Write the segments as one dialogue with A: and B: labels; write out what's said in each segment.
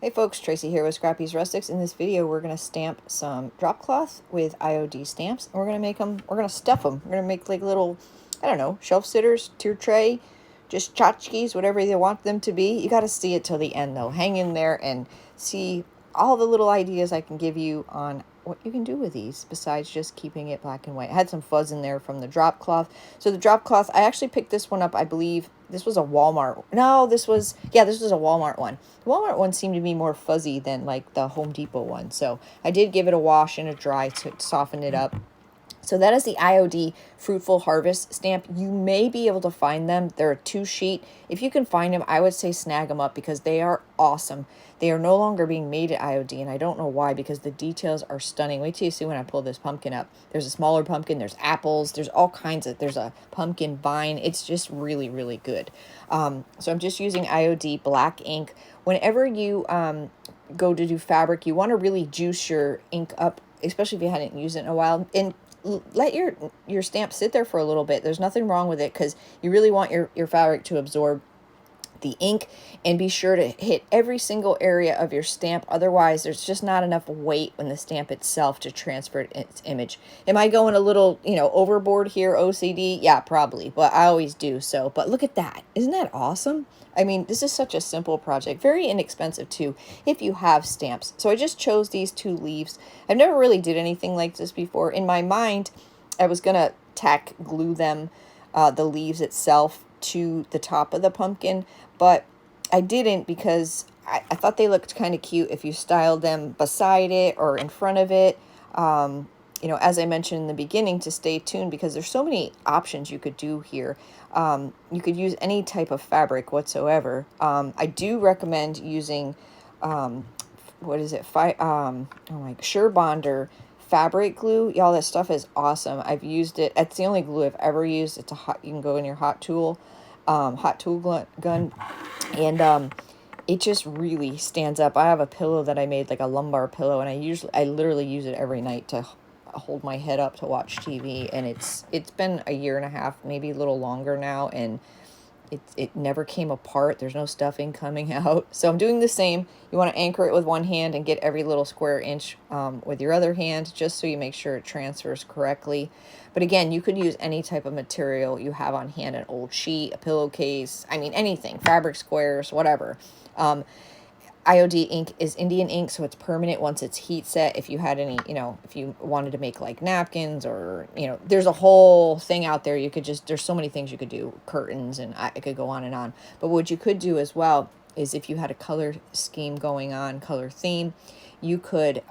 A: Hey folks, Tracy here with Scrappy's Rustics. In this video, we're going to stamp some drop cloth with IOD stamps. And we're going to make them, we're going to stuff them. We're going to make like little, I don't know, shelf sitters, tier tray, just tchotchkes, whatever you want them to be. You got to see it till the end though. Hang in there and see all the little ideas I can give you on what you can do with these besides just keeping it black and white. I had some fuzz in there from the drop cloth. So the drop cloth, I actually picked this one up, I believe. This was a Walmart. No, this was a Walmart one. The Walmart one seemed to be more fuzzy than like the Home Depot one. So I did give it a wash and a dry to soften it up. So that is the IOD Fruitful Harvest stamp. You may be able to find them. They're a 2-sheet. If you can find them, I would say snag them up because they are awesome. They are no longer being made at IOD, and I don't know why because the details are stunning. Wait till you see when I pull this pumpkin up. There's a smaller pumpkin. There's apples. There's all kinds of, there's a pumpkin vine. It's just really, really good. So I'm just using IOD black ink. Whenever you go to do fabric, you want to really juice your ink up, especially if you hadn't used it in a while. And let your stamp sit there for a little bit. There's nothing wrong with it because you really want your fabric to absorb the ink, and be sure to hit every single area of your stamp. Otherwise, there's just not enough weight in the stamp itself to transfer its image. Am I going a little, overboard here, OCD? Yeah, probably, but I always do so. But look at that. Isn't that awesome? I mean, this is such a simple project, very inexpensive too, if you have stamps. So I just chose these 2 leaves. I've never really did anything like this before. In my mind, I was gonna tack glue them, the leaves itself, to the top of the pumpkin, but I didn't because I thought they looked kind of cute if you styled them beside it or in front of it. As I mentioned in the beginning, to stay tuned because there's so many options you could do here. You could use any type of fabric whatsoever. I do recommend using, what is it? Surebonder fabric glue. Y'all, that stuff is awesome. I've used it. It's the only glue I've ever used. It's you can go in your hot tool gun, and it just really stands up. I have a pillow that I made, like a lumbar pillow, and I literally use it every night to hold my head up to watch TV, and it's been a year and a half, maybe a little longer now, and it never came apart. There's no stuffing coming out. So I'm doing the same. You want to anchor it with one hand and get every little square inch with your other hand, just so you make sure it transfers correctly. But again, you could use any type of material you have on hand, an old sheet, a pillowcase, I mean, anything, fabric squares, whatever. IOD ink is Indian ink, so it's permanent once it's heat set. If you had any, if you wanted to make like napkins or, there's a whole thing out there. You could there's so many things you could do, curtains, and I could go on and on. But what you could do as well is if you had a color scheme going on, color theme, you could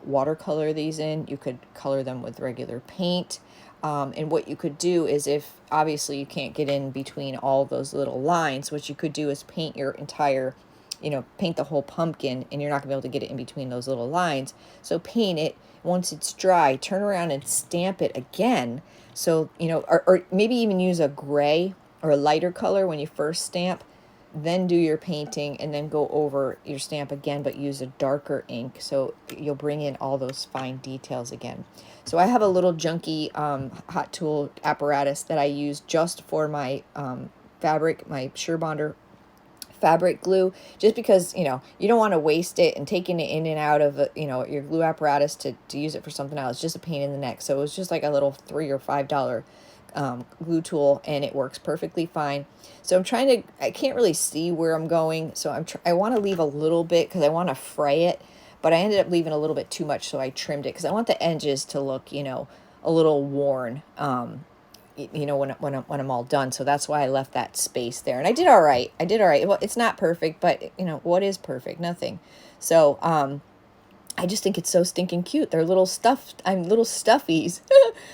A: watercolor these in. You could color them with regular paint. And what you could do is, if obviously you can't get in between all those little lines, what you could do is paint your entire, paint the whole pumpkin, and you're not gonna be able to get it in between those little lines. So paint it. Once it's dry, turn around and stamp it again. So, or maybe even use a gray or a lighter color when you first stamp, then do your painting, and then go over your stamp again, but use a darker ink. So you'll bring in all those fine details again. So I have a little junky hot tool apparatus that I use just for my fabric, my Surebonder fabric glue, just because you don't want to waste it, and taking it in and out of your glue apparatus to use it for something else, just a pain in the neck. So it was just like a little $3 or $5 glue tool, and it works perfectly fine. So I can't really see where I'm going, so I want to leave a little bit because I want to fray it, but I ended up leaving a little bit too much, so I trimmed it because I want the edges to look a little worn when I'm all done. So that's why I left that space there, and I did all right. Well, it's not perfect, but what is perfect? Nothing. So I just think it's so stinking cute. They're little little stuffies.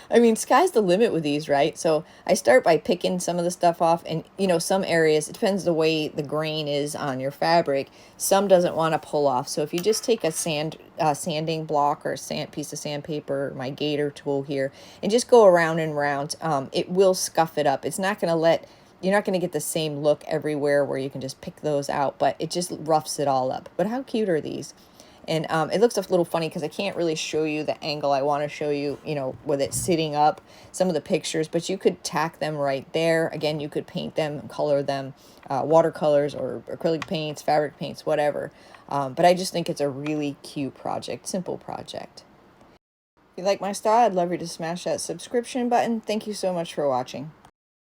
A: I mean, sky's the limit with these, right? So I start by picking some of the stuff off, and some areas, it depends the way the grain is on your fabric. Some doesn't want to pull off. So if you just take a sanding block or a piece of sandpaper, my gator tool here, and just go around and around, it will scuff it up. It's not going to you're not going to get the same look everywhere where you can just pick those out, but it just roughs it all up. But how cute are these? And it looks a little funny because I can't really show you the angle I want to show you, with it sitting up, some of the pictures, but you could tack them right there. Again, you could paint them, color them, watercolors or acrylic paints, fabric paints, whatever. But I just think it's a really cute project, simple project. If you like my style, I'd love you to smash that subscription button. Thank you so much for watching.